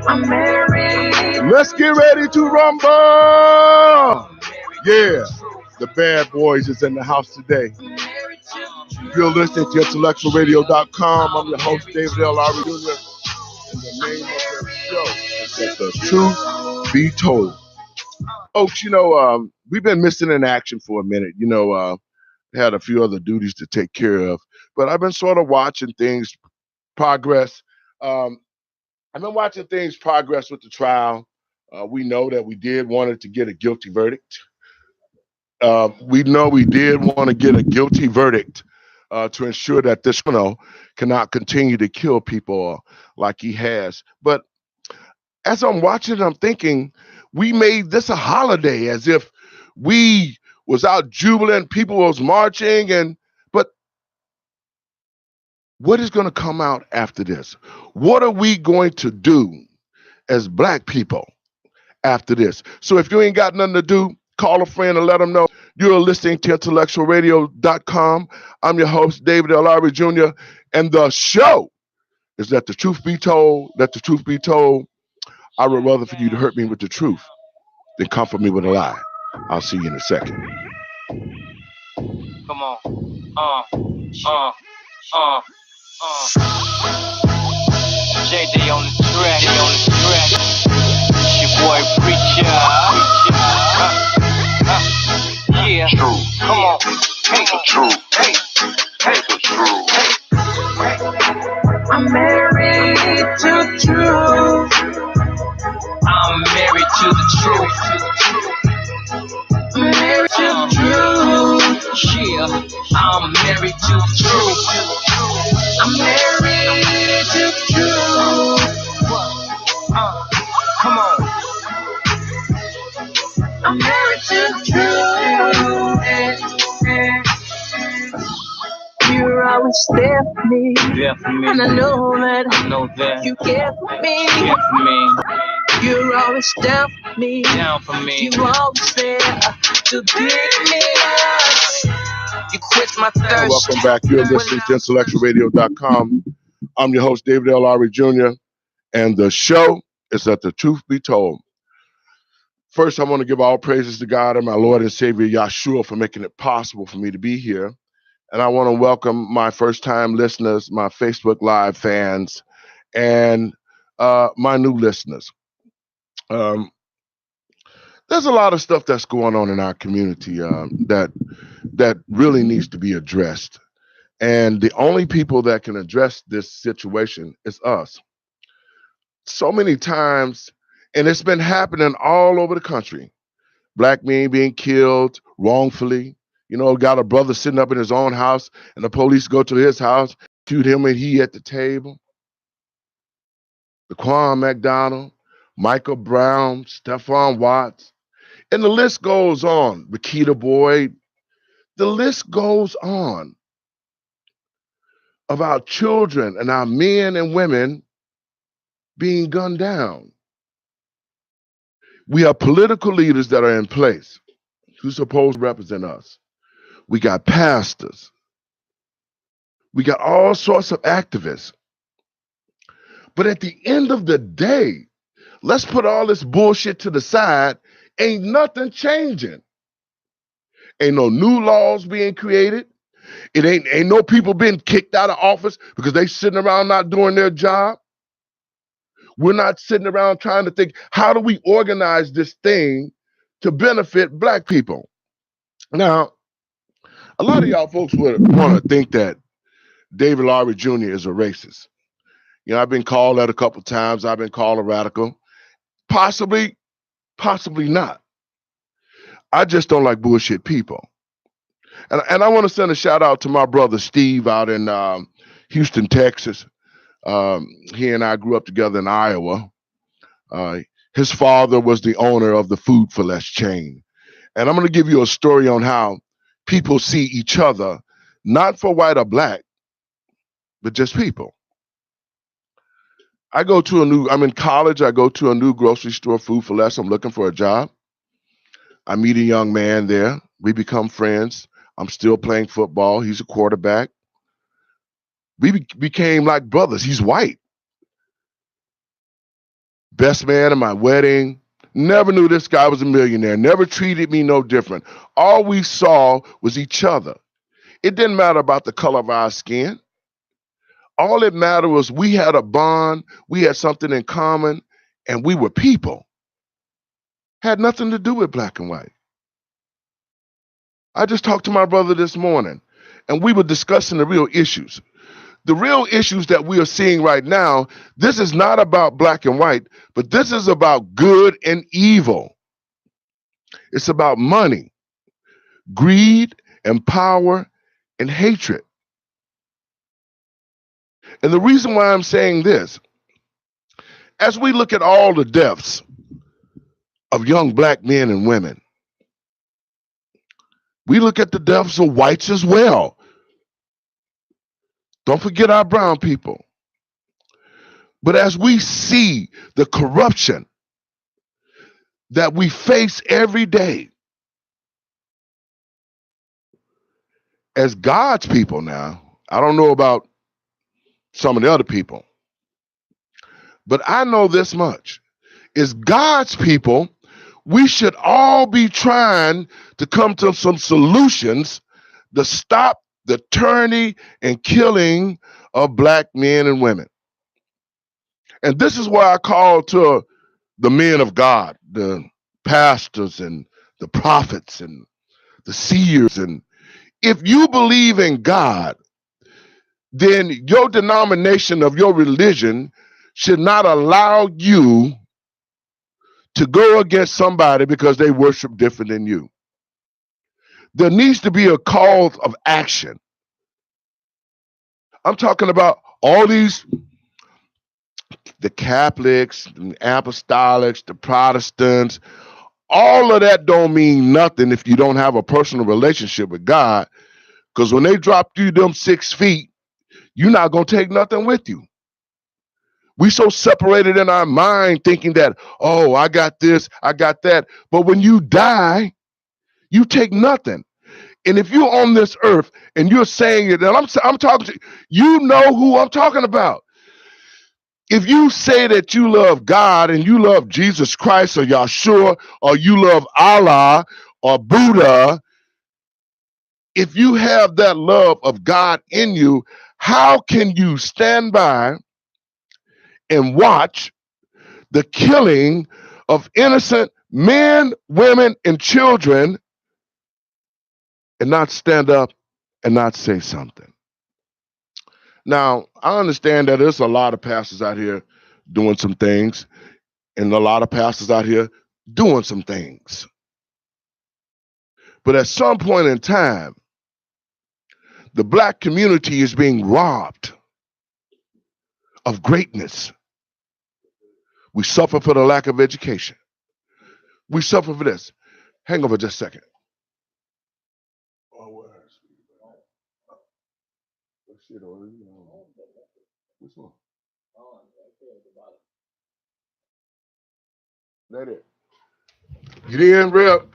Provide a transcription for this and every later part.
I'm married. Let's get ready to rumble. Yeah, the bad boys is in the house today. You're listening to IntellectualRadio.com. I'm your host, David L.R. Jr. And the name of the show is Let the Truth Be Told. Folks, we've been missing in action for a minute. Had a few other duties to take care of, but I've been sort of watching things progress. I've been watching things progress with the trial. We know that we did want to get a guilty verdict. We know we did want to get a guilty verdict to ensure that this criminal cannot continue to kill people like he has. But as I'm watching, I'm thinking we made this a holiday, as if we was out jubilant, people was marching, but what is going to come out after this? What are we going to do as Black people after this? So if you ain't got nothing to do, call a friend and let them know. You're listening to IntellectualRadio.com. I'm your host, David L.R. Jr., and the show is Let the Truth Be Told. Let the truth be told. I would rather for you to hurt me with the truth than comfort me with a lie. I'll see you in a second. Come on. JD on the track. It's your boy Preacher. Yeah. Come on. Hey, the truth. Hey, the truth. I'm married to the truth. I'm married to the truth. Married to the truth. Yeah. I'm married to the truth. I'm married to the truth. Come on. I'm married to the truth. You're always there for me. And I know that you care for me. You're always down for me. You're always there to pick me up. You quit my thirst. Welcome back. You're listening to IntellectualRadio.com. I'm your host, David L.R. Jr., and the show is Let the Truth Be Told. First, I want to give all praises to God and my Lord and Savior, Yahshua, for making it possible for me to be here. And I want to welcome my first-time listeners, my Facebook Live fans, and my new listeners. There's a lot of stuff that's going on in our community that really needs to be addressed. And the only people that can address this situation is us. So many times, and it's been happening all over the country. Black men being killed wrongfully. Got a brother sitting up in his own house, and the police go to his house, shoot him, and he at the table. Daquan McDonald, Michael Brown, Stephon Watts, and the list goes on. Rakita Boyd, the list goes on of our children and our men and women being gunned down. We have political leaders that are in place who's supposed to represent us. We got pastors. We got all sorts of activists. But at the end of the day, let's put all this bullshit to the side. Ain't nothing changing. Ain't no new laws being created. It ain't no people being kicked out of office because they sitting around not doing their job. We're not sitting around trying to think, how do we organize this thing to benefit Black people? Now, a lot of y'all folks would want to think that David Lowry Jr. is a racist. I've been called that a couple of times. I've been called a radical. Possibly not. I just don't like bullshit people. And I want to send a shout out to my brother Steve out in Houston, Texas. He and I grew up together in Iowa. His father was the owner of the Food for Less chain. And I'm going to give you a story on how people see each other, not for white or Black, but just people. I'm in college, I go to a new grocery store, Food for Less. I'm looking for a job. I meet a young man there. We become friends. I'm still playing football. He's a quarterback. We became like brothers. He's white. best man at my wedding. Never knew this guy was a millionaire. Never treated me no different. All we saw was each other. It didn't matter about the color of our skin. All it mattered was we had a bond, we had something in common, and we were people. Had nothing to do with black and white. I just talked to my brother this morning, and we were discussing the real issues. The real issues that we are seeing right now, this is not about black and white, but this is about good and evil. It's about money, greed, and power, and hatred. And the reason why I'm saying this, as we look at all the deaths of young black men and women, we look at the deaths of whites as well. Don't forget our brown people. But as we see the corruption that we face every day, as God's people now, I don't know about some of the other people, but I know this much. As God's people, we should all be trying to come to some solutions to stop the tyranny and killing of black men and women. And this is why I call to the men of God, the pastors and the prophets and the seers. And if you believe in God, then your denomination of your religion should not allow you to go against somebody because they worship different than you. There needs to be a call of action. I'm talking about all these, the Catholics, the Apostolics, the Protestants, all of that don't mean nothing if you don't have a personal relationship with God, because when they drop you them 6 feet, you're not going to take nothing with you. We so separated in our mind thinking that, oh, I got this, I got that. But when you die, you take nothing. And if you're on this earth and you're saying it, and I'm talking to you, you know who I'm talking about. If you say that you love God and you love Jesus Christ or Yahshua or you love Allah or Buddha, if you have that love of God in you, how can you stand by and watch the killing of innocent men, women, and children and not stand up and not say something? Now, I understand that there's a lot of pastors out here doing some things and a lot of pastors out here doing some things. But at some point in time, the black community is being robbed of greatness. We suffer for the lack of education. We suffer for this. Hang over just a second. Which one? That it. You didn't, Rep?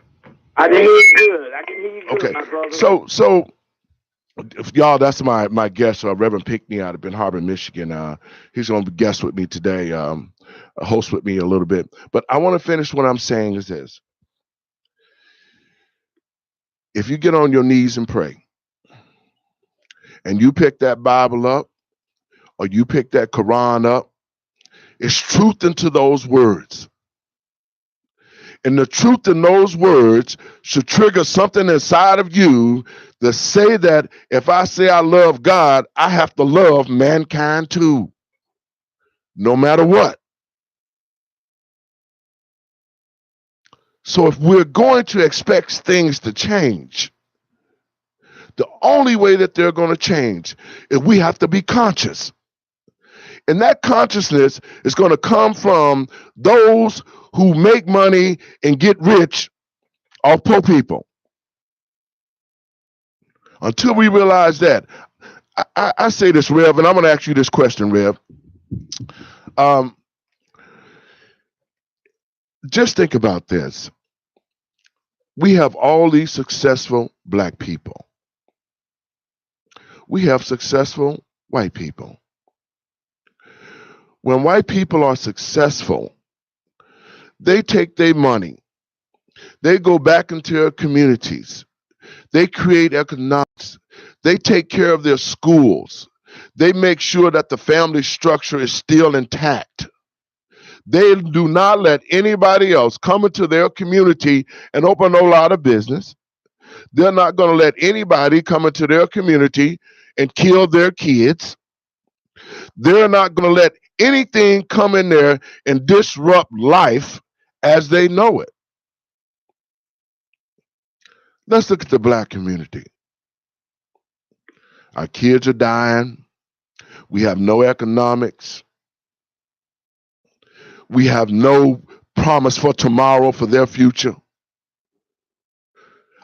I can hear you good. I can hear you good, Okay. my brother. So if y'all, that's my guest, Reverend Pinkney out of Ben Harbor, Michigan. He's going to be guest with me today, host with me a little bit. But I want to finish what I'm saying is this. If you get on your knees and pray, and you pick that Bible up, or you pick that Quran up, it's truth into those words. And the truth in those words should trigger something inside of you to say that if I say I love God, I have to love mankind too, no matter what. So if we're going to expect things to change, the only way that they're going to change is we have to be conscious. And that consciousness is going to come from those who make money and get rich off poor people. Until we realize that, I say this, Rev, and I'm going to ask you this question, Rev. Just think about this. We have all these successful black people. We have successful white people. When white people are successful, They take their money. They go back into their communities. They create economics. They take care of their schools. They make sure that the family structure is still intact. They do not let anybody else come into their community and open a lot of business. They're not going to let anybody come into their community and kill their kids. They're not going to let anything come in there and disrupt life as they know it. Let's look at the black community. Our kids are dying. We have no economics. We have no promise for tomorrow for their future.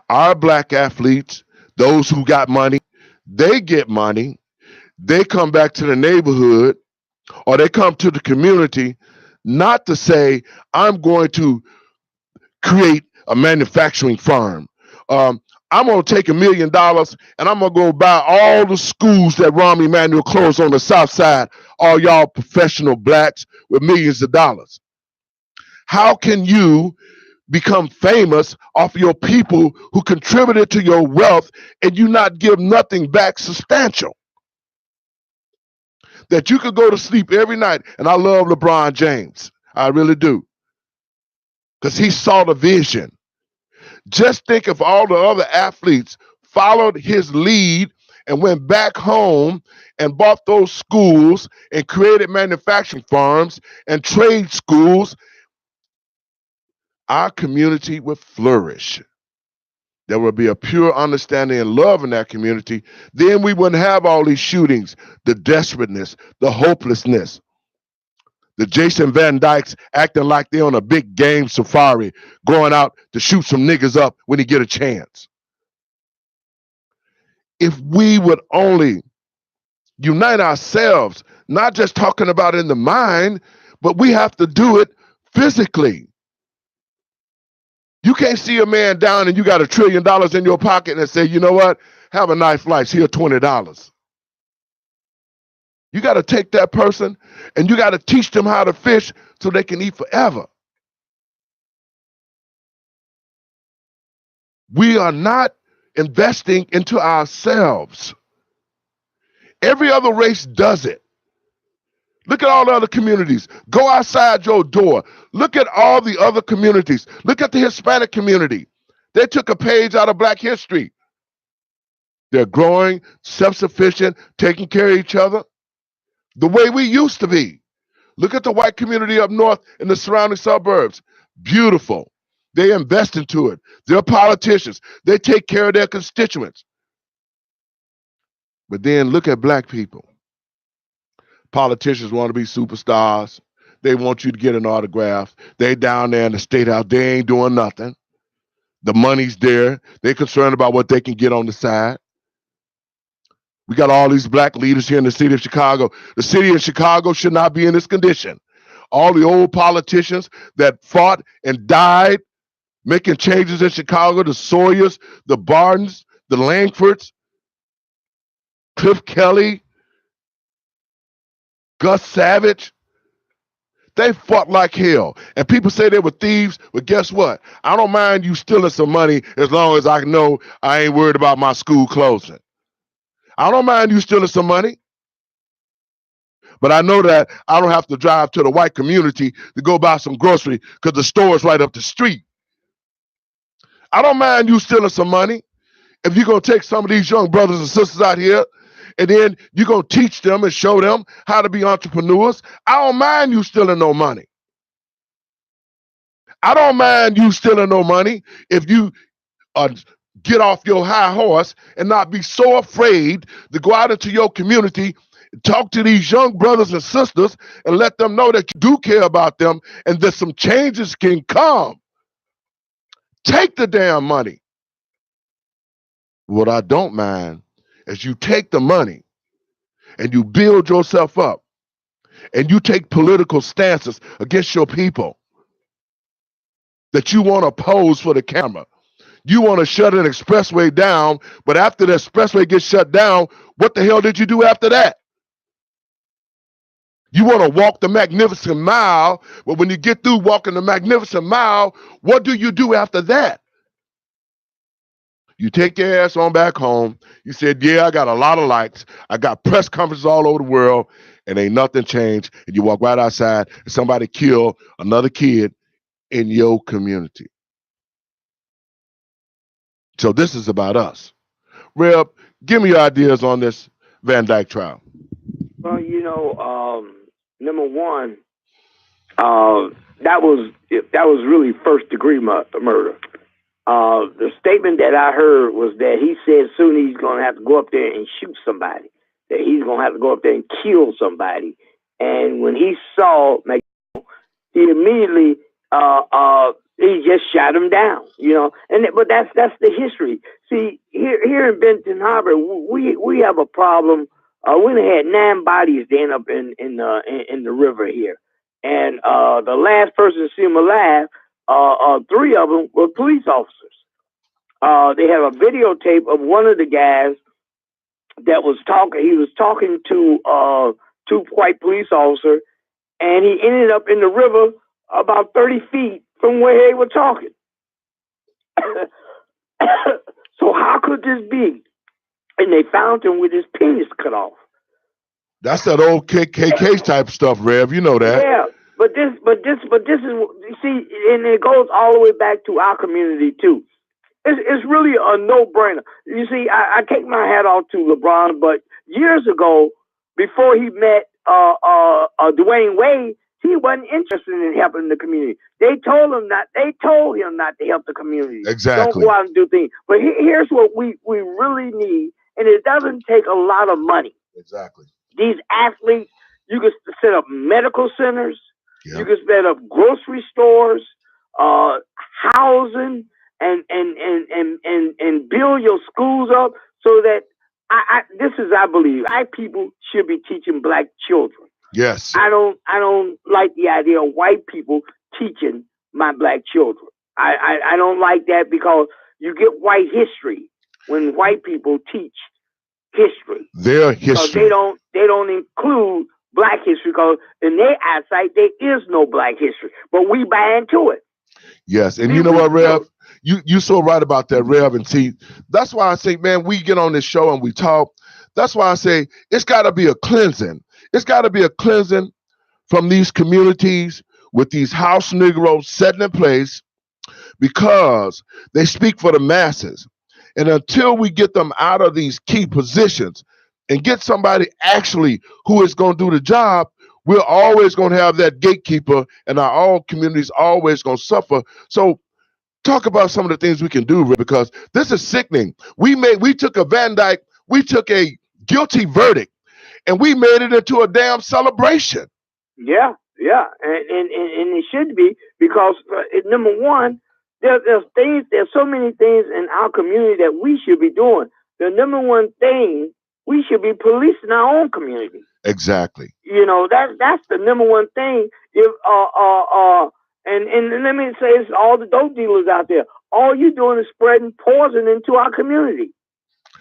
Our black athletes, those who got money, they get money. They come back to the neighborhood or they come to the community not to say, I'm going to create a manufacturing firm. I'm going to take $1 million and I'm going to go buy all the schools that Rahm Emanuel closed on the South Side, all y'all professional blacks with millions of dollars. How can you become famous off your people who contributed to your wealth and you not give nothing back substantial? That you could go to sleep every night, and I love LeBron James. I really do. Because he saw the vision. Just think if all the other athletes followed his lead and went back home and bought those schools and created manufacturing firms and trade schools, our community would flourish. There would be a pure understanding and love in that community. Then we wouldn't have all these shootings, the desperateness, the hopelessness, the Jason Van Dykes acting like they're on a big game safari, going out to shoot some niggas up when he get a chance. If we would only unite ourselves, not just talking about in the mind, but we have to do it physically. You can't see a man down and you got $1 trillion in your pocket and say, you know what? Have a nice life. Here, $20. You got to take that person and you got to teach them how to fish so they can eat forever. We are not investing into ourselves. Every other race does it. Look at all the other communities. Go outside your door. Look at all the other communities. Look at the Hispanic community. They took a page out of Black history. They're growing, self-sufficient, taking care of each other the way we used to be. Look at the white community up north in the surrounding suburbs. Beautiful. They invest into it. They're politicians. They take care of their constituents. But then look at black people. Politicians want to be superstars. They want you to get an autograph. They down there in the state house. They ain't doing nothing. The money's there. They're concerned about what they can get on the side. We got all these black leaders here in the city of Chicago. The city of Chicago should not be in this condition. All the old politicians that fought and died making changes in Chicago, the Sawyers, the Bardens, the Langfords, Cliff Kelly, Gus Savage, they fought like hell. And people say they were thieves, but guess what? I don't mind you stealing some money as long as I know I ain't worried about my school closing. I don't mind you stealing some money, but I know that I don't have to drive to the white community to go buy some grocery because the store is right up the street. I don't mind you stealing some money if you're going to take some of these young brothers and sisters out here and then you're going to teach them and show them how to be entrepreneurs. I don't mind you stealing no money. I don't mind you stealing no money if you get off your high horse and not be so afraid to go out into your community, talk to these young brothers and sisters and let them know that you do care about them and that some changes can come. Take the damn money. What I don't mind is you take the money and you build yourself up and you take political stances against your people that you want to pose for the camera. You want to shut an expressway down, but after the expressway gets shut down, what the hell did you do after that? You want to walk the magnificent mile, but when you get through walking the magnificent mile, what do you do after that? You take your ass on back home. You said, yeah, I got a lot of likes. I got press conferences all over the world, and ain't nothing changed. And you walk right outside, and somebody kill another kid in your community. So this is about us. Reb, give me your ideas on this Van Dyke trial. Well, number one, that was really first degree murder. The statement that I heard was that he said soon he's going to have to go up there and shoot somebody, that he's going to have to go up there and kill somebody. And when he saw McDonald, he immediately he just shot him down, but that's the history. See, here in Benton Harbor, we have a problem. We had 9 bodies then up in the river here, and the last person to see him alive, 3 of them were police officers. They have a videotape of one of the guys that was talking. He was talking to 2 white police officers, and he ended up in the river about 30 feet from where they were talking. So how could this be? And they found him with his penis cut off. That's that old KKK type stuff, Rev. You know that. Yeah, but this is, you see, and it goes all the way back to our community too. It's really a no-brainer. You see, I take my hat off to LeBron, but years ago, before he met Dwayne Wade, he wasn't interested in helping the community. They told him not to help the community. Exactly. Don't go out and do things. But here's what we really need, and it doesn't take a lot of money. Exactly. These athletes, you can set up medical centers. Yep. You can set up grocery stores, housing, and build your schools up so that I believe white people should be teaching black children. Yes. I don't like the idea of white people teaching my black children. I don't like that because you get white history when white people teach history. Their history. Because they don't include black history because in their eyesight there is no black history. But we buy into it. Yes, and you know what, Rev? You so right about that, Rev. And see, that's why I say, man, we get on this show and we talk. That's why I say it's got to be a cleansing. It's got to be a cleansing from these communities with these house Negroes setting in place because they speak for the masses. And until we get them out of these key positions and get somebody actually who is going to do the job, we're always going to have that gatekeeper and our all communities always going to suffer. So talk about some of the things we can do, because this is sickening. We took a Van Dyke, we took a guilty verdict, and we made it into a damn celebration. Yeah, and it should be because number one, there's so many things in our community that we should be doing. The number one thing, we should be policing our own community. Exactly. That's the number one thing. If and let me say, it's all the dope dealers out there. All you're doing is spreading poison into our community.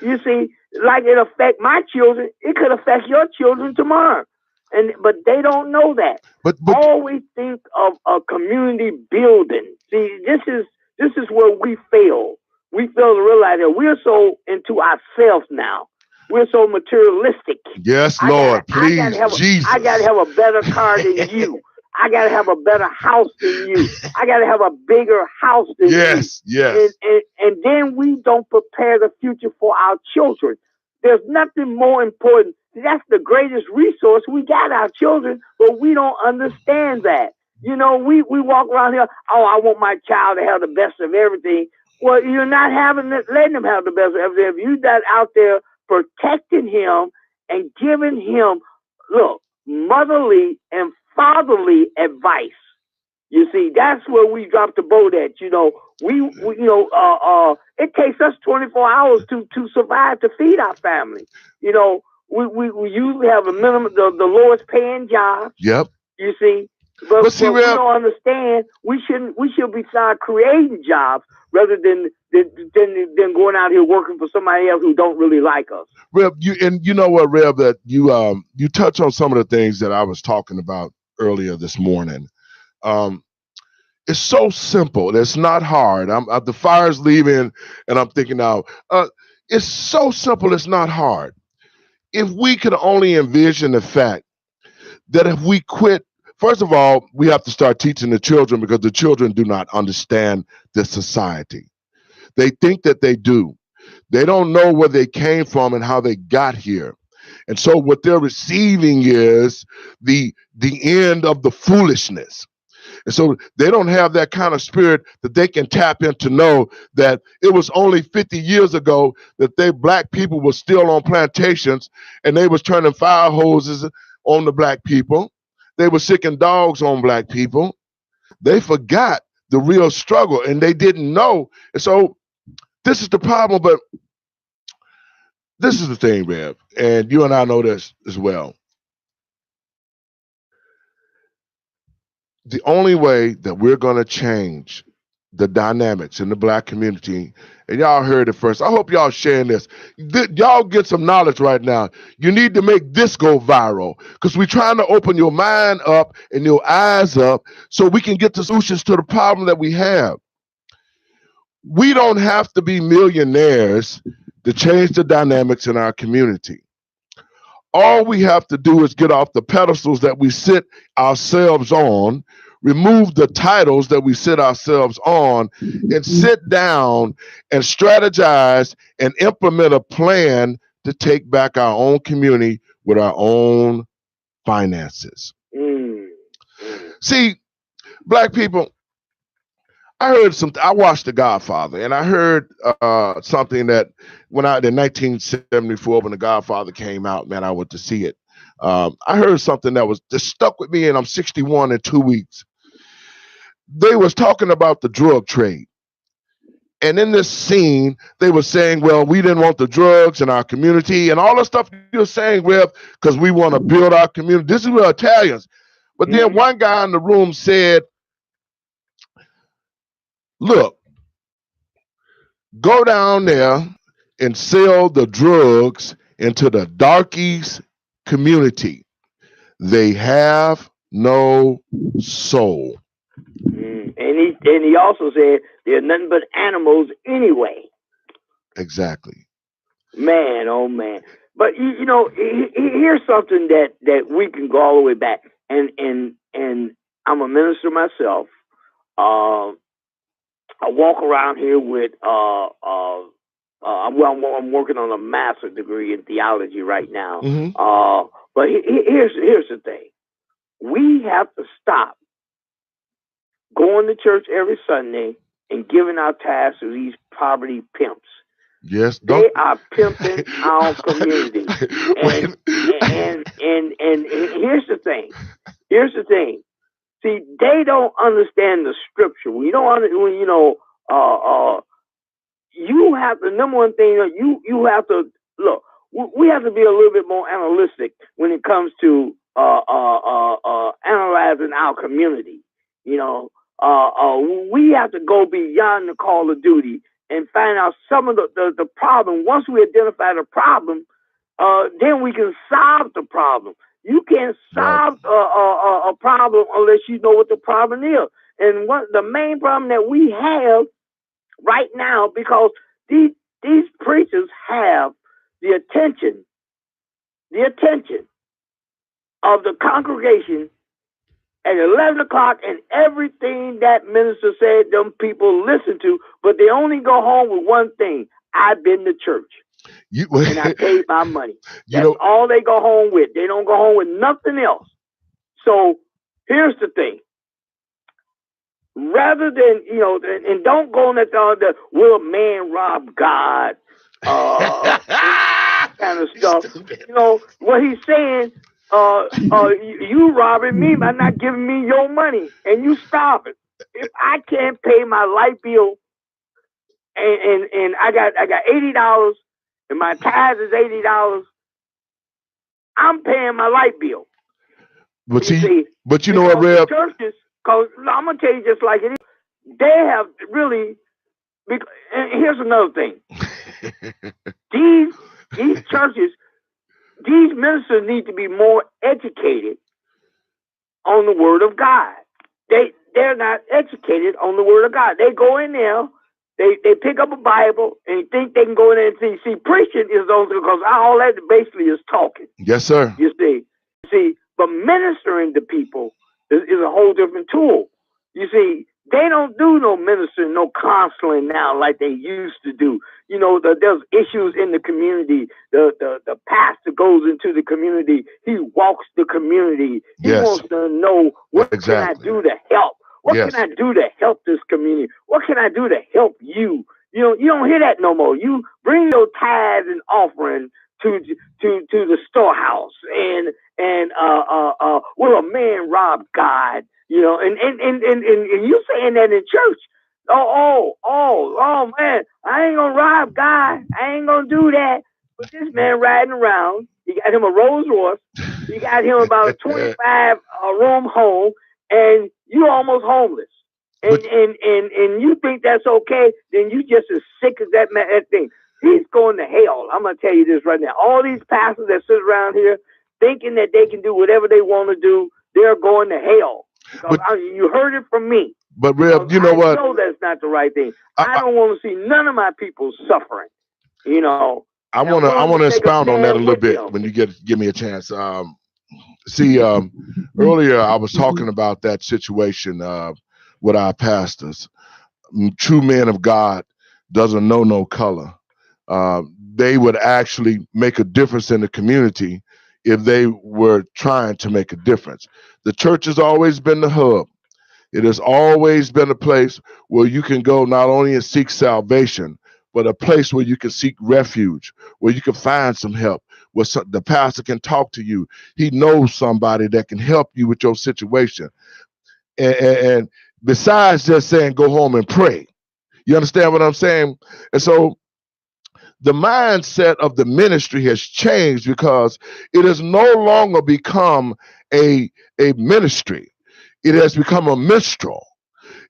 You see, like it affect my children, it could affect your children tomorrow. But they don't know that. But always think of a community building. See, this is where we fail. We fail to realize that we're so into ourselves now. We're so materialistic. Yes, Lord, please, Jesus. I got to have a better car than you. I got to have a better house than you. I got to have a bigger house than you. Yes. And then we don't prepare the future for our children. There's nothing more important. That's the greatest resource. We got our children, but we don't understand that. We walk around here, I want my child to have the best of everything. Well, you're not letting them have the best of everything. If you're not out there protecting him and giving him, motherly and fatherly advice. You see, that's where we drop the boat at. It takes us 24 hours to survive, to feed our family. We usually have a minimum, the lowest paying job. Yep. You see, But see, we don't understand. We should be start creating jobs rather than going out here working for somebody else who don't really like us. Rev, you know what, Rev, that you touch on some of the things that I was talking about earlier this morning. It's so simple. It's not hard. The fire's leaving, and I'm thinking now, it's so simple. It's not hard. If we could only envision the fact that if we quit, first of all, we have to start teaching the children because the children do not understand this society. They think that they do. They don't know where they came from and how they got here. And so what they're receiving is the end of the foolishness. And so they don't have that kind of spirit that they can tap into, know that it was only 50 years ago that black people were still on plantations and they was turning fire hoses on the black people. They were sicking dogs on black people. They forgot the real struggle and they didn't know. And so this is the problem, but this is the thing, Rev, and you and I know this as well. The only way that we're going to change the dynamics in the black community, and y'all heard it first. I hope y'all sharing this. Y'all get some knowledge right now. You need to make this go viral because we're trying to open your mind up and your eyes up so we can get the solutions to the problem that we have. We don't have to be millionaires to change the dynamics in our community. All we have to do is get off the pedestals that we sit ourselves on, remove the titles that we sit ourselves on, and sit down and strategize and implement a plan to take back our own community with our own finances. See, black people, I watched The Godfather, and I heard something that in 1974 when The Godfather came out, man, I went to see it. I heard something that was just stuck with me, and I'm 61 in 2 weeks. They was talking about the drug trade. And in this scene, they were saying, well, we didn't want the drugs in our community and all the stuff you're saying, Rev, because we want to build our community. This is real Italians. But then one guy in the room said, look, go down there and sell the drugs into the darkies community. They have no soul. And he also said they're nothing but animals anyway. Exactly. Man, oh man. But you know, here's something that we can go all the way back. And I'm a minister myself. I walk around here with I'm working on a master's degree in theology right now. But here's the thing: we have to stop going to church every Sunday and giving our tithes to these poverty pimps. Yes, they are pimping our community. And here's the thing. See, they don't understand the scripture. You have the number one thing. You have to look. We have to be a little bit more analytic when it comes to analyzing our community. We have to go beyond the call of duty and find out some of the problem. Once we identify the problem, then we can solve the problem. You can't solve a problem unless you know what the problem is. And the main problem that we have right now, because these preachers have the attention of the congregation at 11 o'clock, and everything that minister said, them people listen to, but they only go home with one thing: I've been to church. And I paid my money. That's all they go home with. They don't go home with nothing else. So here's the thing. Rather than, and don't go on the will man rob God kind of stuff. What he's saying, you robbing me by not giving me your money, and you starving. If I can't pay my light bill, and I got $80, and my tithe is $80, I'm paying my light bill. But You see, but you know what, because Rev? churches, because I'm gonna tell you just like it is, they have really. And here's another thing: these churches, these ministers need to be more educated on the Word of God. They're not educated on the Word of God. They go in there, they pick up a Bible and think they can go in there and see. See, preaching is only because all that basically is talking. Yes, sir. You see, but ministering to people is a whole different tool. You see, they don't do no ministering, no counseling now like they used to do. You know, there's issues in the community. The pastor goes into the community. He walks the community. He wants to know, what can I do to help? What can I do to help this community? What can I do to help you? You know, you don't hear that no more. You bring your tithes and offering to the storehouse, and will a man rob God? You know, and you saying that in church. Oh man, I ain't gonna rob God. I ain't gonna do that. But this man riding around, he got him a Rolls Royce. He got him about a 25 room home, and you almost homeless. And you think that's okay? Then you just as sick as that man. That thing. He's going to hell. I'm gonna tell you this right now. All these pastors that sit around here thinking that they can do whatever they want to do, they're going to hell. Because you heard it from me. But Rev, you know what? I know that's not the right thing. I don't want to see none of my people suffering. You know. I want to expound on that a little bit when you give me a chance. Earlier I was talking about that situation with our pastors. True men of God doesn't know no color. They would actually make a difference in the community if they were trying to make a difference. The church has always been the hub. It has always been a place where you can go not only and seek salvation, but a place where you can seek refuge, where you can find some help, where the pastor can talk to you. He knows somebody that can help you with your situation. And besides just saying, go home and pray. You understand what I'm saying? And so the mindset of the ministry has changed because it has no longer become a ministry. It has become a minstrel.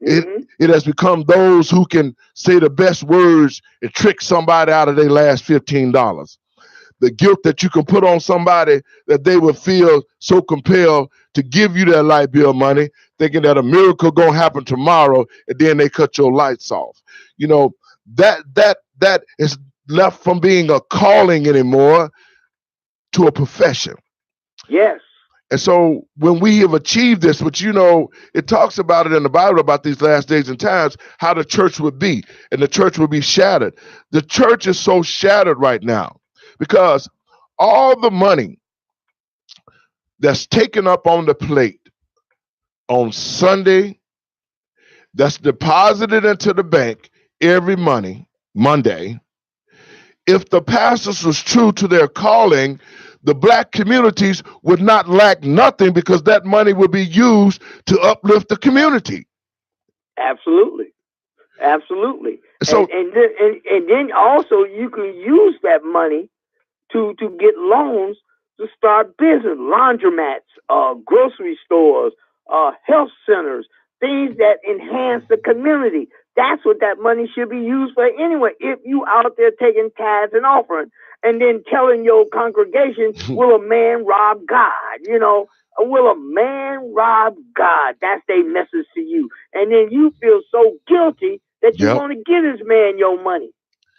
It has become those who can say the best words and trick somebody out of their last $15. The guilt that you can put on somebody that they would feel so compelled to give you that light bill money, thinking that a miracle gonna happen tomorrow, and then they cut your lights off. You know, that is left from being a calling anymore to a profession. Yes. And so when we have achieved this, which, you know, it talks about it in the Bible about these last days and times, how the church would be, and the church would be shattered. The church is so shattered right now because all the money that's taken up on the plate on Sunday, that's deposited into the bank every Monday, if the pastors was true to their calling, the black communities would not lack nothing because that money would be used to uplift the community. Absolutely. So, and then also you can use that money to get loans to start business, laundromats, grocery stores, health centers, things that enhance the community. That's what that money should be used for anyway. If you out there taking tithes and offering and then telling your congregation, will a man rob God? You know, will a man rob God? That's their message to you. And then you feel so guilty that you want to give this man your money.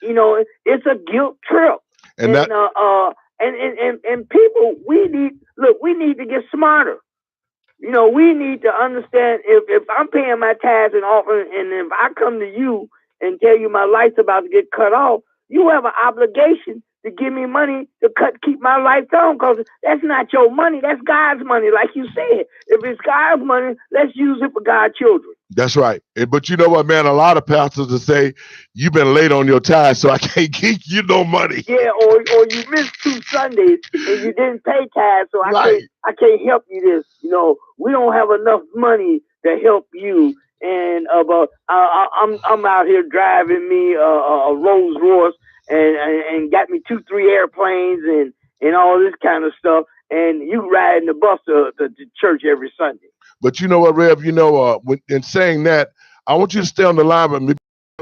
You know, it's a guilt trip. And people, we need to get smarter. You know, we need to understand if I'm paying my tithes and offering, and if I come to you and tell you my light's about to get cut off, you have an obligation to give me money to keep my lights on, because that's not your money. That's God's money, like you said. If it's God's money, let's use it for God's children. That's right. But you know what, man? A lot of pastors will say, you've been late on your tithes, so I can't give you no money. Yeah, or you missed 2 Sundays and you didn't pay tithes, so I can't help you this. You know, we don't have enough money to help you. And I'm out here driving me a Rolls Royce and got me 2-3 airplanes and all this kind of stuff. and you riding the bus to church every Sunday. But you know what, Rev? In saying that, I want you to stay on the line with me.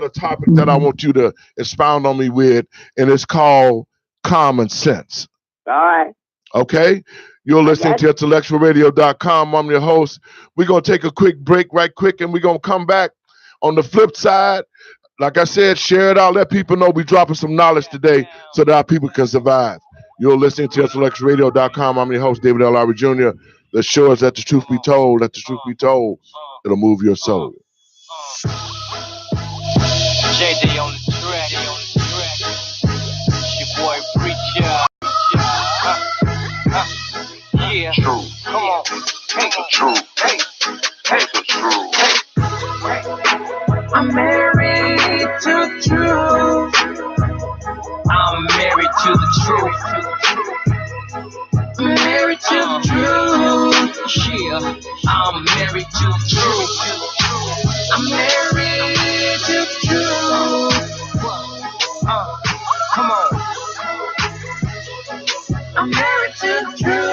A topic that I want you to expound on me with, and it's called common sense. All right. Okay? You're listening to IntellectualRadio.com. I'm your host. We're going to take a quick break right quick, and we're going to come back. On the flip side, like I said, share it out. Let people know we're dropping some knowledge today so that our people can survive. You're listening to IntellectualRadio.com. I'm your host, David L. Lowry Jr. The show is Let the Truth Be Told. Let the truth be told. It'll move your soul. JD on the track. It's your boy Preacher. Yeah. True. Come on. Hey. True. Hey. True. I'm married to the truth. I'm married to the truth. I'm married to the truth. Yeah. I'm married to the truth. I'm married to the truth. Come on. I'm married to the truth.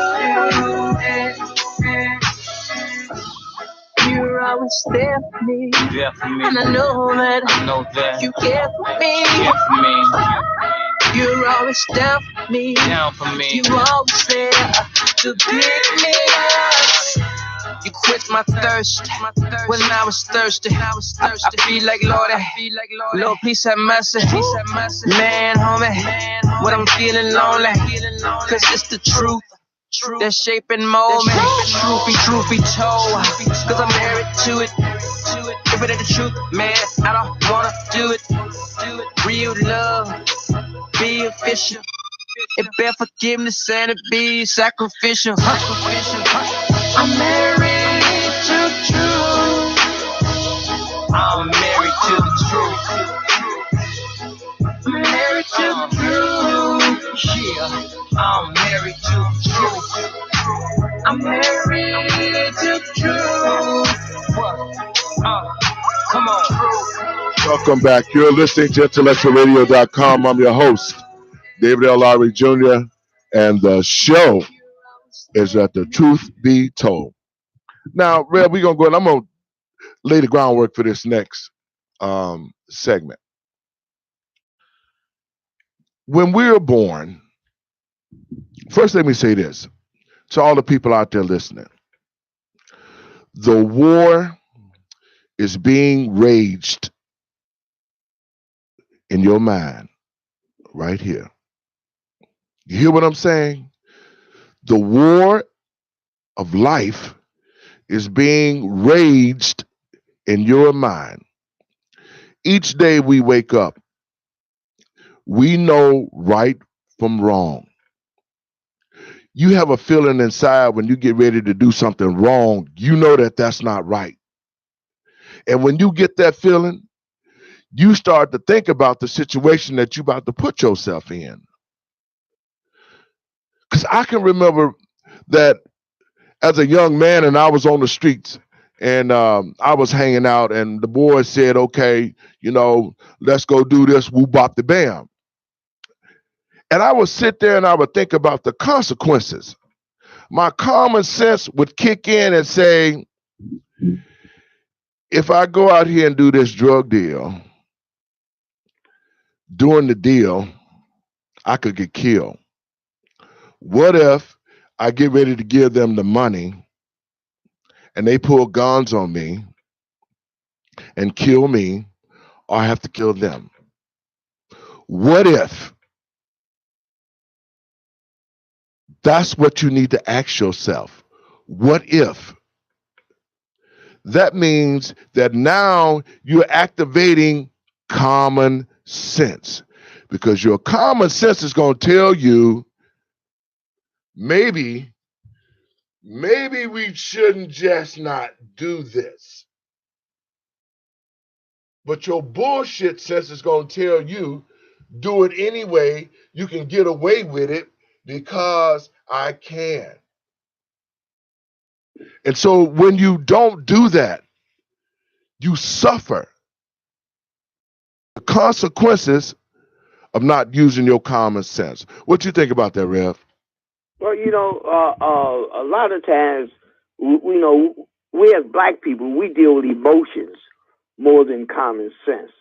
You're always there for me. And I know that you care for me. You're always down for me. You're always there to pick me up. You quit my thirst when I was thirsty. I feel like Lord, please have mercy. Man, homie, when I'm feeling lonely, cause it's the truth that shape and mold me. Truth be told, cause I'm married to it. If it ain't the truth, man, I don't wanna do it. Real love, be official. It bear forgiveness and it be sacrificial. I'm married to the truth. I'm married to the truth. I'm married to the truth. Yeah, I'm married to the truth. I'm married to the truth. Come on. Welcome back. You're listening to IntellectualRadio.com. I'm your host, David L. Lowry Jr., and the show is Let the Truth Be Told. Now, Red, we're going to go and I'm going to lay the groundwork for this next segment. When we were born, first let me say this to all the people out there listening. The war is being raged in your mind right here. You hear what I'm saying? The war of life is being raged in your mind. Each day we wake up, we know right from wrong. You have a feeling inside when you get ready to do something wrong, you know that that's not right. And when you get that feeling, you start to think about the situation that you're about to put yourself in. Because I can remember that as a young man and I was on the streets and I was hanging out and the boys said, okay, let's go do this, woo bop the bam. And I would sit there and I would think about the consequences. My common sense would kick in and say, if I go out here and do this drug deal, during the deal, I could get killed. What if I get ready to give them the money and they pull guns on me and kill me, or I have to kill them? What if? That's what you need to ask yourself. What if? That means that now you're activating common sense, because your common sense is going to tell you maybe we shouldn't just not do this. But your bullshit sense is going to tell you do it anyway. You can get away with it because I can. And so when you don't do that, you suffer the consequences of not using your common sense. What do you think about that, Rev? Well, a lot of times, we as black people, we deal with emotions more than common sense.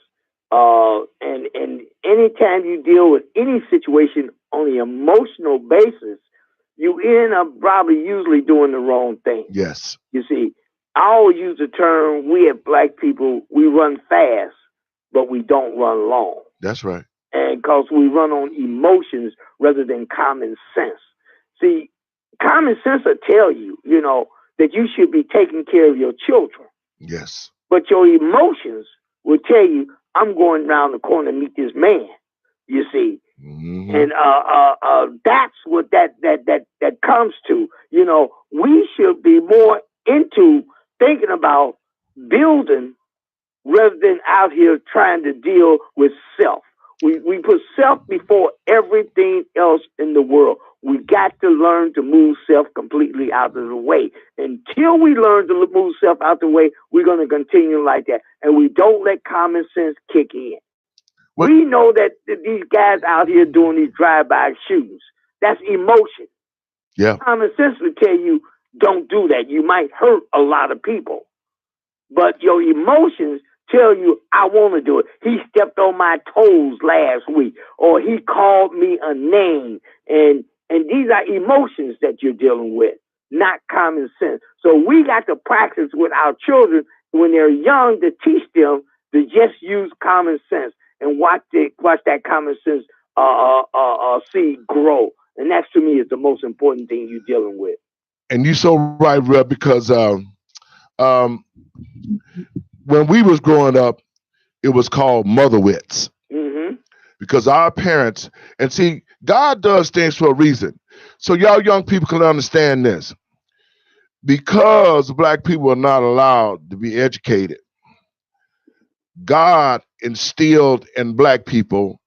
And anytime you deal with any situation on an emotional basis, you end up probably usually doing the wrong thing. Yes. You see, I always use the term, we as black people, we run fast, but we don't run long. That's right. And because we run on emotions rather than common sense. See, common sense will tell you, that you should be taking care of your children. Yes. But your emotions will tell you, I'm going around the corner to meet this man. You see, Mm-hmm. and that's what that comes to. We should be more into thinking about building rather than out here trying to deal with self. We put self before everything else in the world. We got to learn to move self completely out of the way. Until we learn to move self out the way, we're going to continue like that. And we don't let common sense kick in. What? We know that these guys out here doing these drive-by shootings, that's emotion. Yeah. Common sense would tell you, don't do that. You might hurt a lot of people. But your emotions tell you, I want to do it. He stepped on my toes last week, or he called me a name. And these are emotions that you're dealing with, not common sense. So we got to practice with our children when they're young to teach them to just use common sense and watch that common sense seed grow. And that to me is the most important thing you're dealing with. And you're so right, Reb, because when we was growing up, it was called mother wits. Mm-hmm. Because our parents, and see, God does things for a reason. So y'all young people can understand this. Because black people are not allowed to be educated, God instilled in black people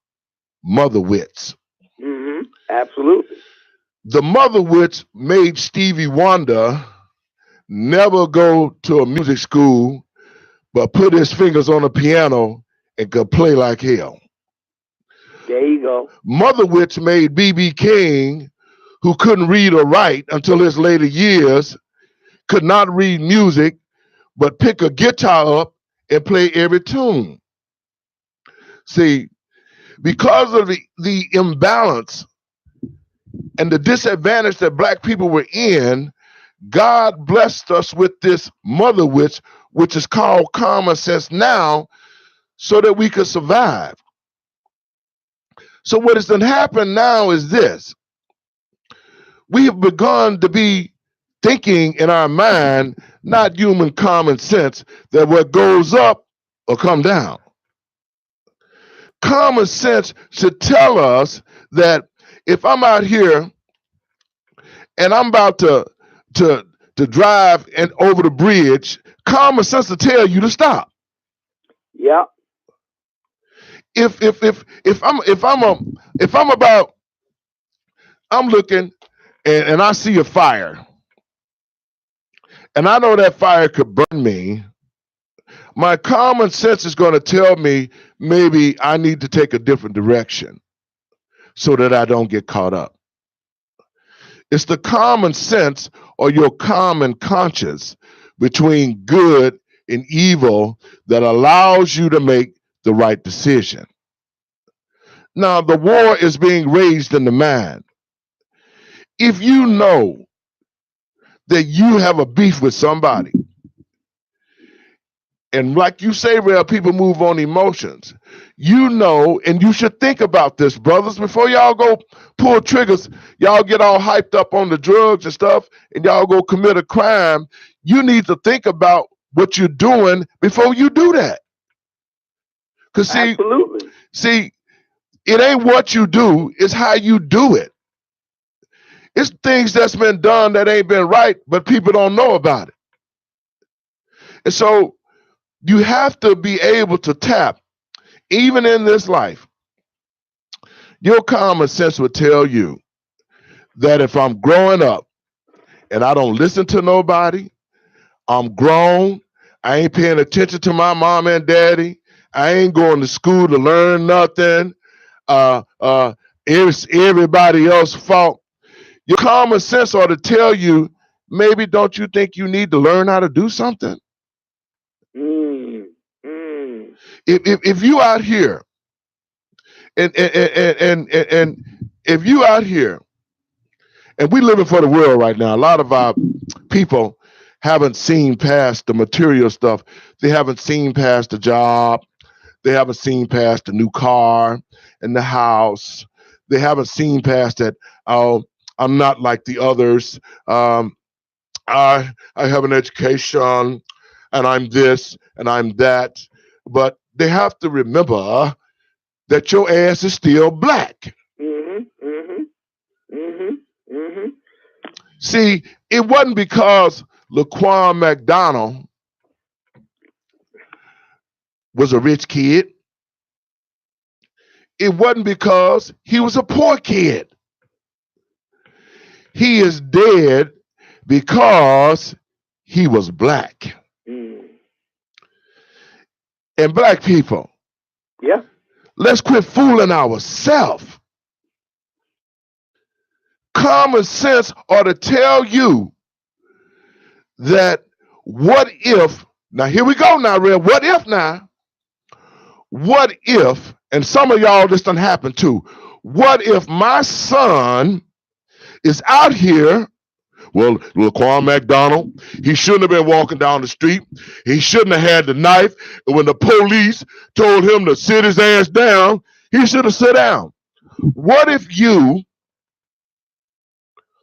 mother wits. Mm-hmm. Absolutely. The mother wits made Stevie Wonder never go to a music school, but put his fingers on the piano and could play like hell. There you go. Mother wits made B.B. King, who couldn't read or write until his later years, could not read music, but pick a guitar up and play every tune. See, because of the imbalance and the disadvantage that black people were in, God blessed us with this mother witch, which is called common sense now, so that we could survive. So what has done happened now is this. We have begun to be thinking in our mind, not human common sense, that what goes up will come down. Common sense should tell us that if I'm out here and I'm about to drive and over the bridge, common sense will tell you to stop. Yeah. If I'm looking and I see a fire, and I know that fire could burn me, my common sense is going to tell me maybe I need to take a different direction so that I don't get caught up. It's the common sense or your common conscience between good and evil that allows you to make the right decision. Now, the war is being waged in the mind. If you know that you have a beef with somebody, and like you say, Real, people move on emotions. You know, and you should think about this, brothers, before y'all go pull triggers, y'all get all hyped up on the drugs and stuff, and y'all go commit a crime. You need to think about what you're doing before you do that. Because see, it ain't what you do, it's how you do it. It's things that's been done that ain't been right, but people don't know about it. And so you have to be able to tap, even in this life, your common sense would tell you that if I'm growing up and I don't listen to nobody, I'm grown, I ain't paying attention to my mom and daddy, I ain't going to school to learn nothing, it's everybody else's fault. Your common sense ought to tell you, maybe don't you think you need to learn how to do something? Mm, mm. If you out here and if you out here and we living for the world right now, a lot of our people haven't seen past the material stuff. They haven't seen past the job. They haven't seen past the new car and the house. They haven't seen past that. Oh, I'm not like the others. Um, I have an education, and I'm this and I'm that. But they have to remember that your ass is still black. Mhm. Mhm. Mhm. Mhm. See, it wasn't because Laquan McDonald was a rich kid. It wasn't because he was a poor kid. He is dead because he was black. Mm. And black people, Yeah. let's quit fooling ourselves. Common sense ought to tell you that what if, now here we go now, Red, what if now? What if, and some of y'all this done happened too, what if my son is out here? Well, Laquan McDonald, he shouldn't have been walking down the street. He shouldn't have had the knife. And when the police told him to sit his ass down, he should have sat down. What if you,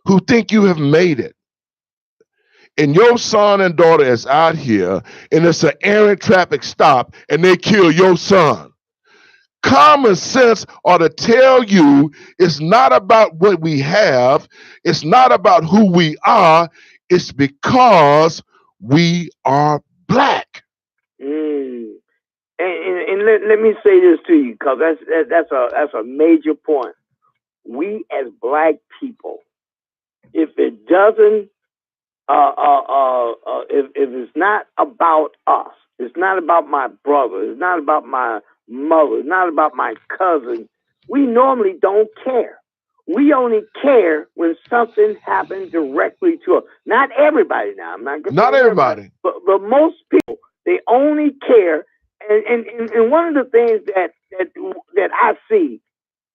who think you have made it, and your son and daughter is out here, and it's an errant traffic stop, and they kill your son? Common sense ought to tell you it's not about what we have, it's not about who we are, it's because we are black. Mm. And let me say this to you, because that's a major point. We as black people, if it doesn't, if it's not about us, it's not about my brother, it's not about my mother, it's not about my cousin, we normally don't care. We only care when something happens directly to us. Not everybody now. I'm not going to Not everybody. but most people, they only care. And one of the things that I see,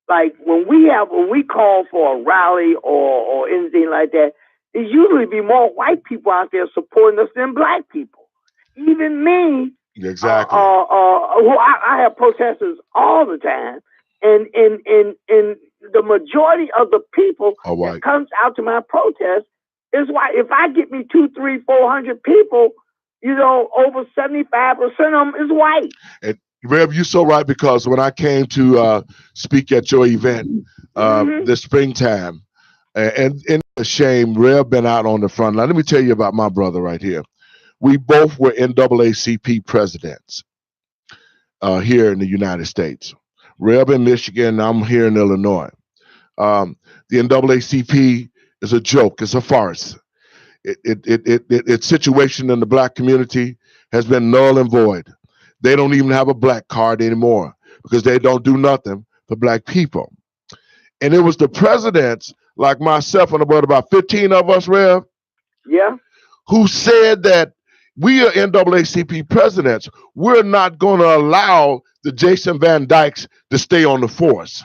like when we call for a rally or anything like that, it usually be more white people out there supporting us than black people. Even me, Exactly. who I have protesters all the time, and the majority of the people that comes out to my protest is white. If I get me 200, 300, 400 people, over 75% of them is white. And Rev, you're so right, because when I came to speak at your event this springtime, and a shame, Rev been out on the front line. Let me tell you about my brother right here. We both were NAACP presidents here in the United States. Rev in Michigan, I'm here in Illinois. The NAACP is a joke. It's a farce. Its situation in the black community has been null and void. They don't even have a black card anymore because they don't do nothing for black people. And it was the presidents like myself and about 15 of us, Rev, yeah, who said that we are NAACP presidents. We're not going to allow the Jason Van Dykes to stay on the force.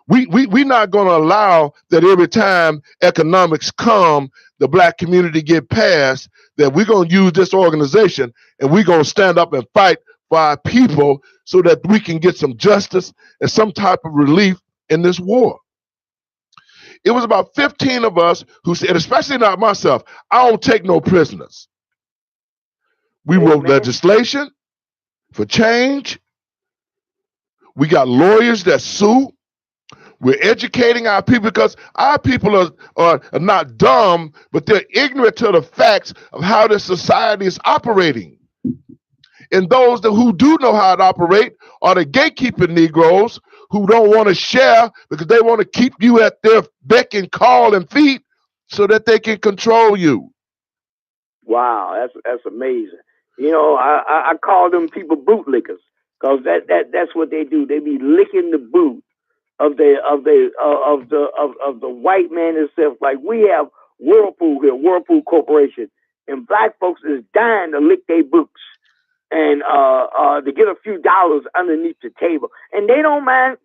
We're not going to allow that every time economics come, the black community get passed, that we're going to use this organization and we're going to stand up and fight for our people so that we can get some justice and some type of relief in this war. It was about 15 of us who said, especially not myself, I don't take no prisoners. We wrote legislation for change. We got lawyers that sue. We're educating our people because our people are not dumb, but they're ignorant to the facts of how this society is operating. And those who do know how it operates are the gatekeeping Negroes who don't want to share because they want to keep you at their beck and call and feet so that they can control you. Wow, that's amazing. I call them people bootlickers because that's what they do. They be licking the boot the white man itself. Like we have Whirlpool here, Whirlpool Corporation, and black folks is dying to lick their boots and to get a few dollars underneath the table. And they don't mind,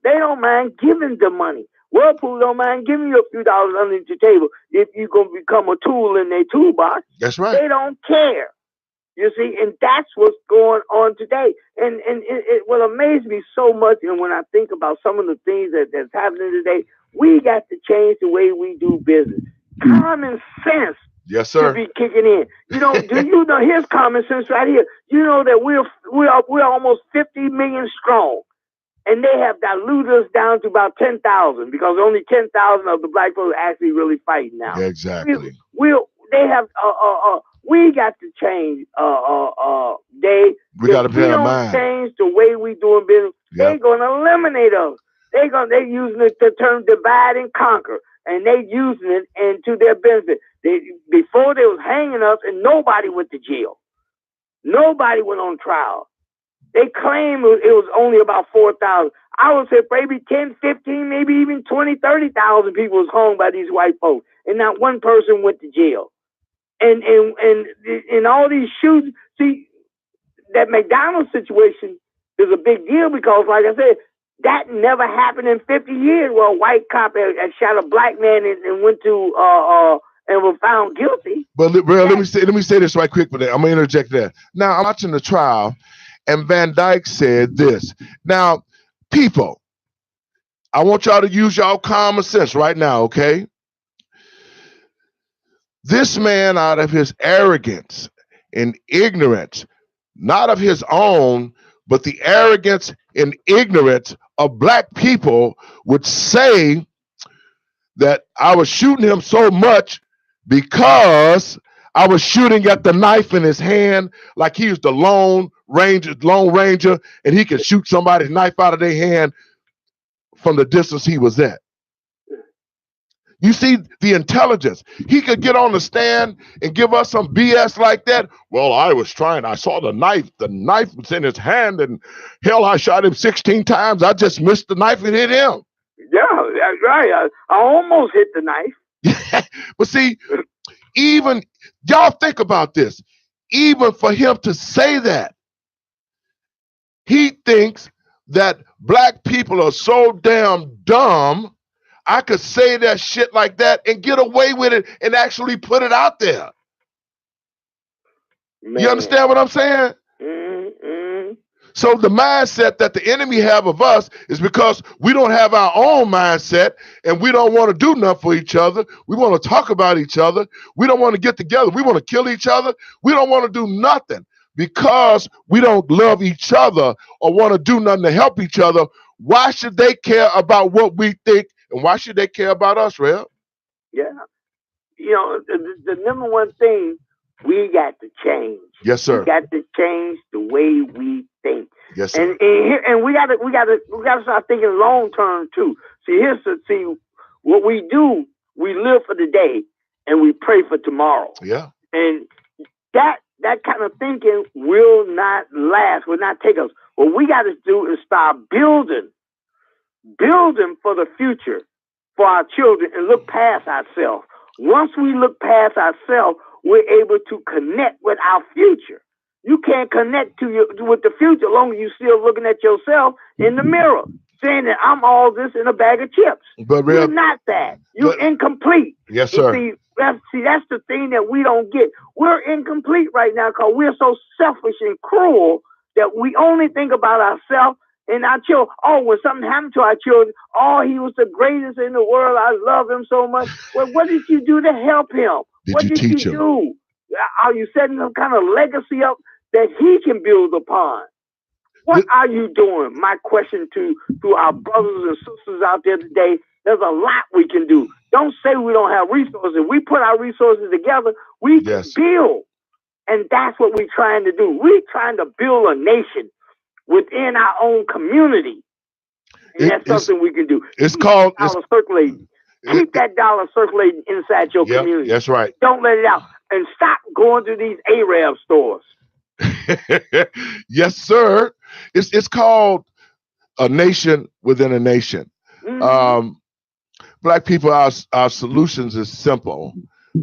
they don't mind giving the money. Whirlpool don't mind giving you a few dollars underneath the table if you're going to become a tool in their toolbox. That's right. They don't care. You see, and that's what's going on today. And it will amaze me so much. And when I think about some of the things that's happening today, we got to change the way we do business. Common sense. Yes, sir. To be kicking in. You know, do you know, here's common sense right here. You know that we're almost 50 million strong. And they have diluted us down to about 10,000 because only 10,000 of the black folks are actually really fighting now. Exactly. We got to change. We got to be our mind. Change the way we doing business. Yep. They're gonna eliminate us. They using the term divide and conquer, and they using it into their benefit. Before they was hanging us, and nobody went to jail. Nobody went on trial. They claim it was only about 4,000. I would say maybe 10, 15, maybe even 20, 30,000 people was hung by these white folks, and not one person went to jail. And all these shootings, see, that McDonald's situation is a big deal because, like I said, that never happened in 50 years where a white cop had shot a black man and went to and was found guilty. But let me say this right quick, but I'm gonna interject there. Now I'm watching the trial, and Van Dyke said this. Now, people, I want y'all to use y'all common sense right now, okay? This man, out of his arrogance and ignorance, not of his own, but the arrogance and ignorance of black people, would say that I was shooting him so much because I was shooting at the knife in his hand like he was the Lone Ranger, and he could shoot somebody's knife out of their hand from the distance he was at. You see the intelligence. He could get on the stand and give us some BS like that. Well, I saw the knife. The knife was in his hand, and hell, I shot him 16 times. I just missed the knife and hit him. Yeah, that's right. I almost hit the knife. But see, even, y'all think about this. Even for him to say that, he thinks that black people are so damn dumb, I could say that shit like that and get away with it and actually put it out there. Man. You understand what I'm saying? Mm-hmm. So the mindset that the enemy have of us is because we don't have our own mindset and we don't want to do nothing for each other. We want to talk about each other. We don't want to get together. We want to kill each other. We don't want to do nothing because we don't love each other or want to do nothing to help each other. Why should they care about what we think? And why should they care about us, Rev? Yeah. You know, the number one thing, we got to change. Yes, sir. We got to change the way we think. Yes, sir. And we got to start thinking long term too. See, what we do, we live for the day and we pray for tomorrow. Yeah. And that kind of thinking will not last, will not take us. What we got to do is start building for the future, for our children, and look past ourselves. Once we look past ourselves, we're able to connect with our future. You can't connect with the future as long as you're still looking at yourself in the mirror, saying that I'm all this in a bag of chips. But you're not that. You're incomplete. Yes, sir. That's the thing that we don't get. We're incomplete right now because we're so selfish and cruel that we only think about ourselves and our children. Oh, when something happened to our children, oh, he was the greatest in the world. I love him so much. Well, what did you do to help him? What did you do? Are you setting some kind of legacy up that he can build upon? What are you doing? My question to our brothers and sisters out there today, there's a lot we can do. Don't say we don't have resources. We put our resources together, we can build. And that's what we're trying to do. We're trying to build a nation within our own community. And that's something we can do. It's called circulating. Keep that dollar circulating inside your community. That's right. Don't let it out. And stop going to these Arab stores. Yes, sir. It's called a nation within a nation. Um, Black people, our solutions is simple.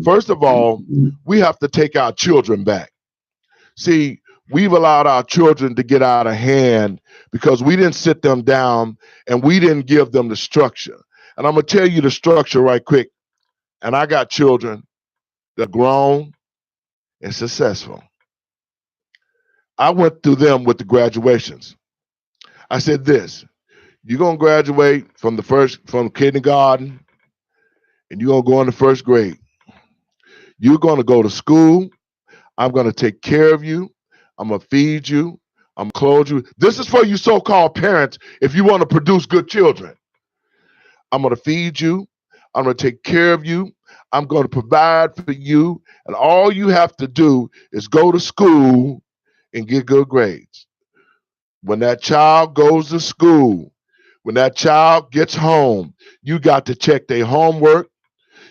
First of all, we have to take our children back. See, we've allowed our children to get out of hand because we didn't sit them down and we didn't give them the structure. And I'm going to tell you the structure right quick. And I got children that are grown and successful. I went through them with the graduations. I said this, you're going to graduate from kindergarten, and you're going to go into first grade. You're going to go to school. I'm going to take care of you. I'm going to feed you. I'm going to clothe you. This is for you so-called parents if you want to produce good children. I'm going to feed you. I'm going to take care of you. I'm going to provide for you. And all you have to do is go to school and get good grades. When that child goes to school, when that child gets home, you got to check their homework.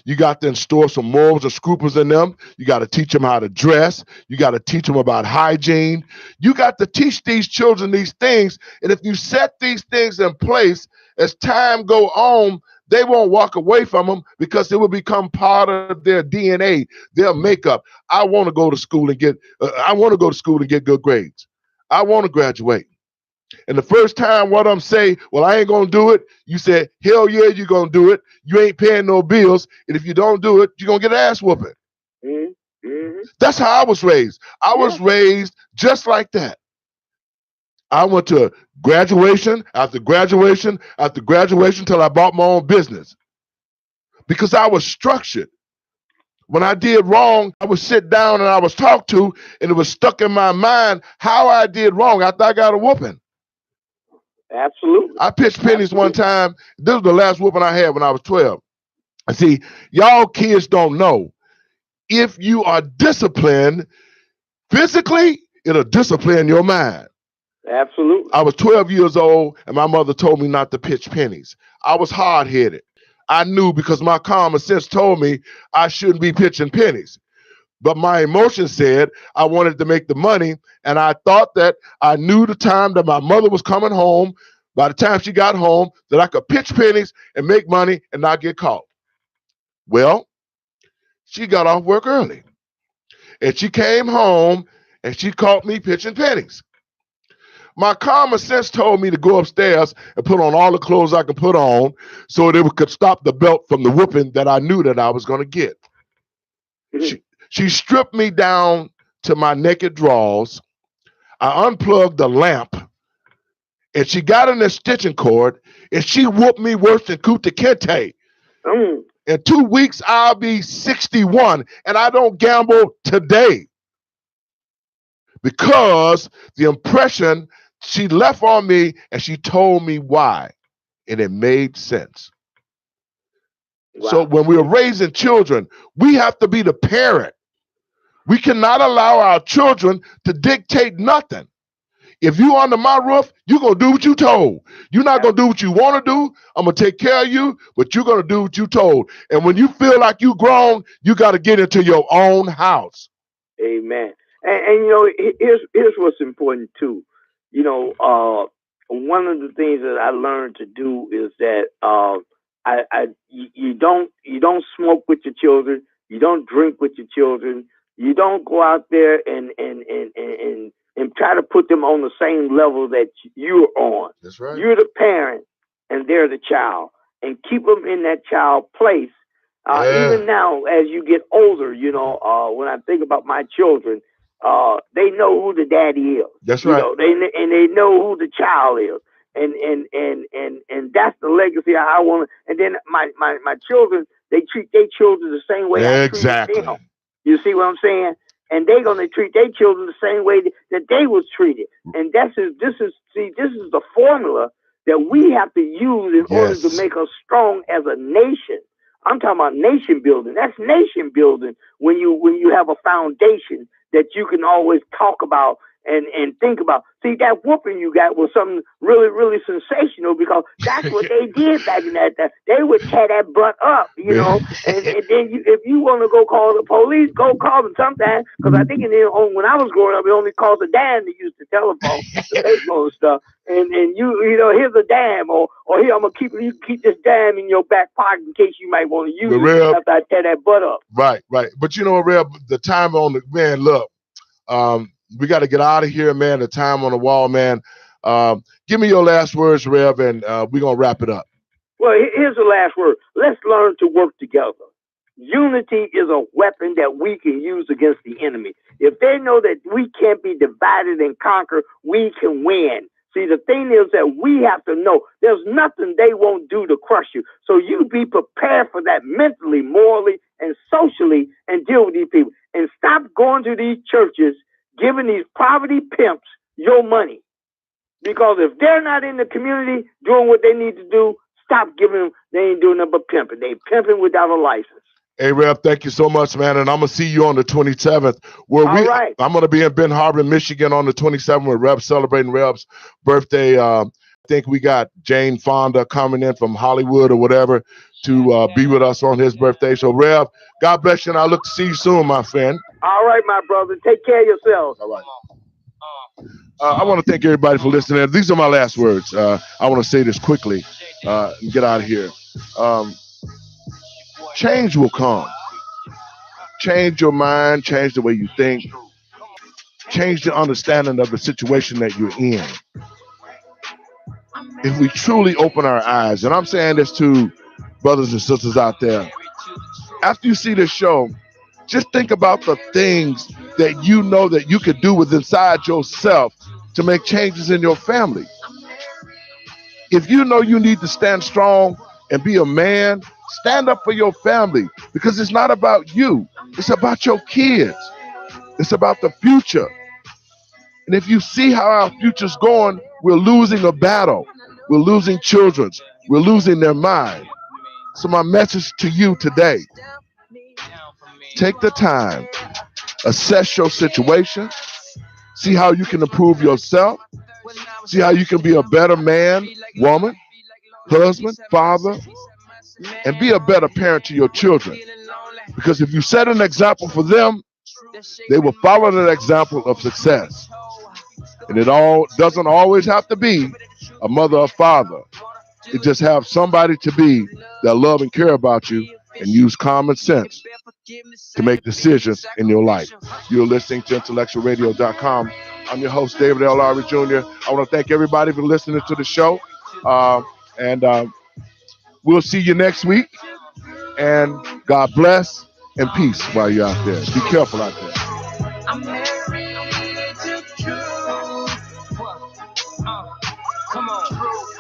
You got to instill some morals and scruples in them. You got to teach them how to dress. You got to teach them about hygiene. You got to teach these children these things. And if you set these things in place, as time go on, they won't walk away from them because it will become part of their DNA, their makeup. I want to go to school and get good grades. I want to graduate. And the first time what I'm saying, well, I ain't going to do it. You said, hell yeah, you're going to do it. You ain't paying no bills. And if you don't do it, you're going to get an ass whooping. Mm-hmm. That's how I was raised. I was raised just like that. I went to graduation after graduation after graduation till I bought my own business because I was structured. When I did wrong, I would sit down and I was talked to, and it was stuck in my mind how I did wrong after I got a whooping. Absolutely. I pitched pennies one time. This was the last whooping I had when I was 12. And see, y'all kids don't know. If you are disciplined physically, it'll discipline your mind. Absolutely. I was 12 years old, and my mother told me not to pitch pennies. I was hard-headed. I knew because my common sense told me I shouldn't be pitching pennies. But my emotion said I wanted to make the money, and I thought that I knew the time that my mother was coming home. By the time she got home, that I could pitch pennies and make money and not get caught. Well, she got off work early, and she came home, and she caught me pitching pennies. My common sense told me to go upstairs and put on all the clothes I could put on so that it could stop the belt from the whooping that I knew that I was going to get. She stripped me down to my naked drawers. I unplugged the lamp, and she got in the stitching cord, and she whooped me worse than Kunta Kinte. In 2 weeks, I'll be 61, and I don't gamble today because the impression she left on me, and she told me why, and it made sense. Wow. So when we're raising children, we have to be the parent. We cannot allow our children to dictate nothing. If you under my roof, you're going to do what you told. You're not going to do what you want to do. I'm going to take care of you, but you're going to do what you told. And when you feel like you grown, you got to get into your own house. Amen. And you know, here's what's important too. You know, one of the things that I learned to do is that you don't smoke with your children. You don't drink with your children. You don't go out there and try to put them on the same level that you're on. That's right. You're the parent and they're the child, and keep them in that child place. Even now, as you get older, you know, when I think about my children, they know who the daddy is. That's right. You know, they know who the child is, and that's the legacy I want. And then my children, they treat their children the same way I treat them. You see what I'm saying? And they're going to treat their children the same way that they was treated. And this is the formula that we have to use in order to make us strong as a nation. I'm talking about nation building. That's nation building when you have a foundation that you can always talk about and think about. See, that whooping you got was something really, really sensational, because that's what they did back in that time. They would tear that butt up, you know. And then if you want to go call the police, go call them sometimes. Because I think when I was growing up, it only cost a dime to use the telephone, the payphone and stuff. And you know, here's a dime, or here, I'm gonna keep this dime in your back pocket in case you might want to use it after I tear that butt up. Right. But you know, Reb, the time on the man, look, we got to get out of here, man. The time on the wall, man. Give me your last words, Reb, and we're gonna wrap it up. Well, here's the last word. Let's learn to work together. Unity is a weapon that we can use against the enemy. If they know that we can't be divided and conquer, we can win. See, the thing is that we have to know there's nothing they won't do to crush you. So you be prepared for that mentally, morally, and socially, and deal with these people. And stop going to these churches, giving these poverty pimps your money. Because if they're not in the community doing what they need to do, stop giving them. They ain't doing nothing but pimping. They pimping without a license. Hey, Reb, thank you so much, man. And I'm going to see you on the 27th. I'm going to be in Ben Harbor, Michigan on the 27th with Reb, celebrating Reb's birthday. I think we got Jane Fonda coming in from Hollywood or whatever to be with us on his birthday. So, Reb, God bless you, and I look to see you soon, my friend. All right, my brother. Take care of yourselves. All right. I want to thank everybody for listening. These are my last words. I want to say this quickly and get out of here. Change will come. Change your mind, change the way you think, change the understanding of the situation that you're in. If we truly open our eyes, and I'm saying this to brothers and sisters out there, after you see this show, just think about the things that you know that you could do within inside yourself to make changes in your family. If you know you need to stand strong and be a man, stand up for your family, because it's not about you. It's about your kids. It's about the future. And if you see how our future's going, we're losing a battle. We're losing children. We're losing their mind. So my message to you today, take the time, assess your situation, see how you can improve yourself, see how you can be a better man, woman, husband, father, and be a better parent to your children. Because if you set an example for them, they will follow that example of success. And it all doesn't always have to be a mother or father. It just have somebody to be that love and care about you and use common sense to make decisions in your life. You're listening to IntellectualRadio.com. I'm your host, David L. Lowry Jr. I want to thank everybody for listening to the show. And we'll see you next week. And God bless and peace while you're out there. Be careful out there. I'm married to truth. Come on.